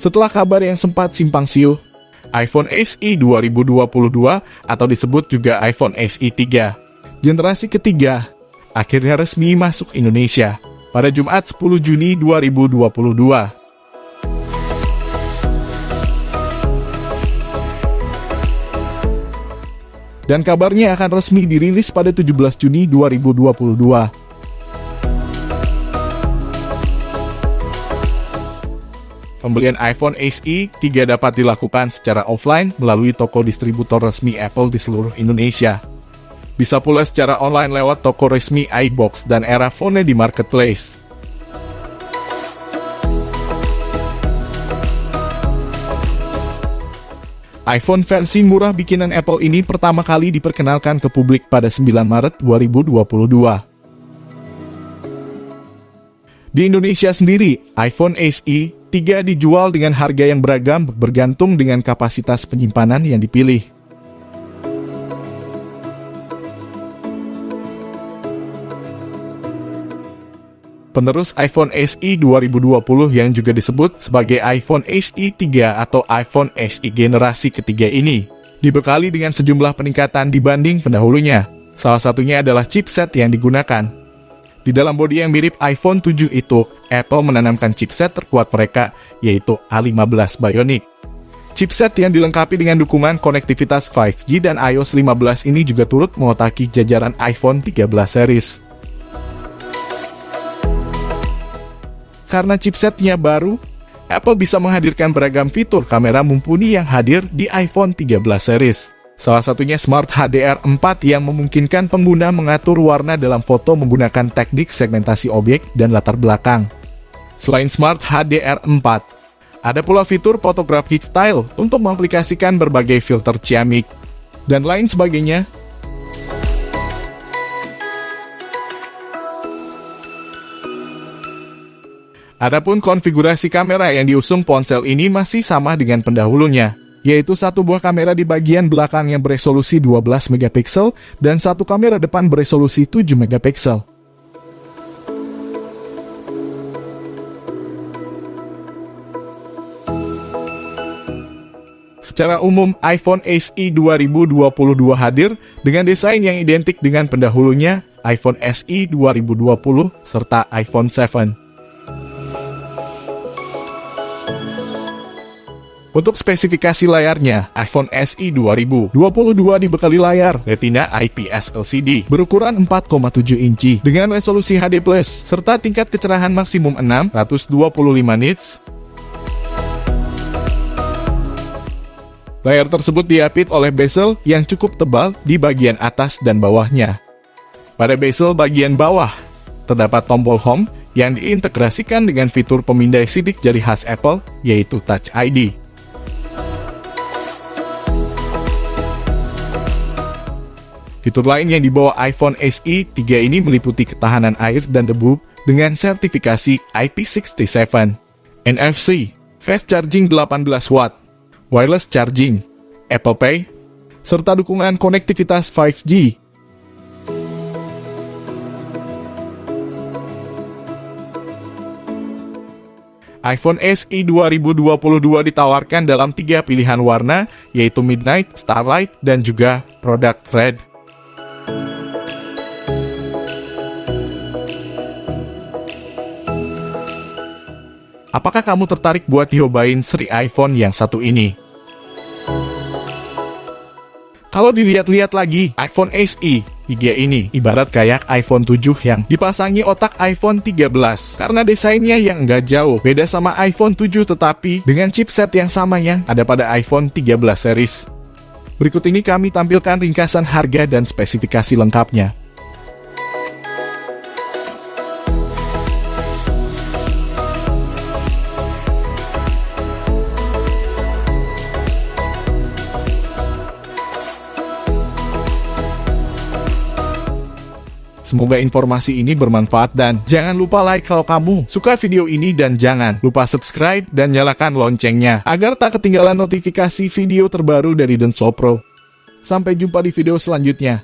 Setelah kabar yang sempat simpang siur, iPhone SE 2022 atau disebut juga iPhone SE 3, generasi ketiga, akhirnya resmi masuk Indonesia pada Jumat 10 Juni 2022. Dan kabarnya akan resmi dirilis pada 17 Juni 2022. Pembelian iPhone SE 3 dapat dilakukan secara offline melalui toko distributor resmi Apple di seluruh Indonesia. Bisa pula secara online lewat toko resmi iBox dan Erafone di marketplace. iPhone versi murah bikinan Apple ini pertama kali diperkenalkan ke publik pada 9 Maret 2022. Di Indonesia sendiri, iPhone SE 3 dijual dengan harga yang beragam bergantung dengan kapasitas penyimpanan yang dipilih. Penerus iPhone SE 2020 yang juga disebut sebagai iPhone SE 3 atau iPhone SE generasi ketiga ini dibekali dengan sejumlah peningkatan dibanding pendahulunya. Salah satunya adalah chipset yang digunakan. Di dalam bodi yang mirip iPhone 7 itu, Apple menanamkan chipset terkuat mereka, yaitu A15 Bionic. Chipset yang dilengkapi dengan dukungan konektivitas 5G dan iOS 15 ini juga turut mengotaki jajaran iPhone 13 series. Karena chipsetnya baru, Apple bisa menghadirkan beragam fitur kamera mumpuni yang hadir di iPhone 13 series. Salah satunya Smart HDR4 yang memungkinkan pengguna mengatur warna dalam foto menggunakan teknik segmentasi objek dan latar belakang. Selain Smart HDR4, ada pula fitur Photography Style untuk mengaplikasikan berbagai filter ciamik, dan lain sebagainya. Adapun konfigurasi kamera yang diusung ponsel ini masih sama dengan pendahulunya, yaitu satu buah kamera di bagian belakang yang beresolusi 12 megapiksel dan satu kamera depan beresolusi 7 megapiksel. Secara umum, iPhone SE 2022 hadir dengan desain yang identik dengan pendahulunya, iPhone SE 2020 serta iPhone 7. Untuk spesifikasi layarnya, iPhone SE 2022 dibekali layar Retina IPS LCD berukuran 4,7 inci dengan resolusi HD+, serta tingkat kecerahan maksimum 625 nits. Layar tersebut diapit oleh bezel yang cukup tebal di bagian atas dan bawahnya. Pada bezel bagian bawah, terdapat tombol home yang diintegrasikan dengan fitur pemindai sidik jari khas Apple, yaitu Touch ID. Fitur lain yang dibawa iPhone SE 3 ini meliputi ketahanan air dan debu dengan sertifikasi IP67, NFC, fast charging 18 watt, wireless charging, Apple Pay, serta dukungan konektivitas 5G. iPhone SE 2022 ditawarkan dalam 3 pilihan warna, yaitu Midnight, Starlight, dan juga Product Red. Apakah kamu tertarik buat nyobain seri iPhone yang satu ini? Kalau dilihat-lihat lagi, iPhone SE 3 ini ibarat kayak iPhone 7 yang dipasangi otak iPhone 13 karena desainnya yang nggak jauh beda sama iPhone 7 tetapi dengan chipset yang sama yang ada pada iPhone 13 series. Berikut ini kami tampilkan ringkasan harga dan spesifikasi lengkapnya. Semoga informasi ini bermanfaat dan jangan lupa like kalau kamu suka video ini dan jangan lupa subscribe dan nyalakan loncengnya agar tak ketinggalan notifikasi video terbaru dari Denso Pro. Sampai jumpa di video selanjutnya.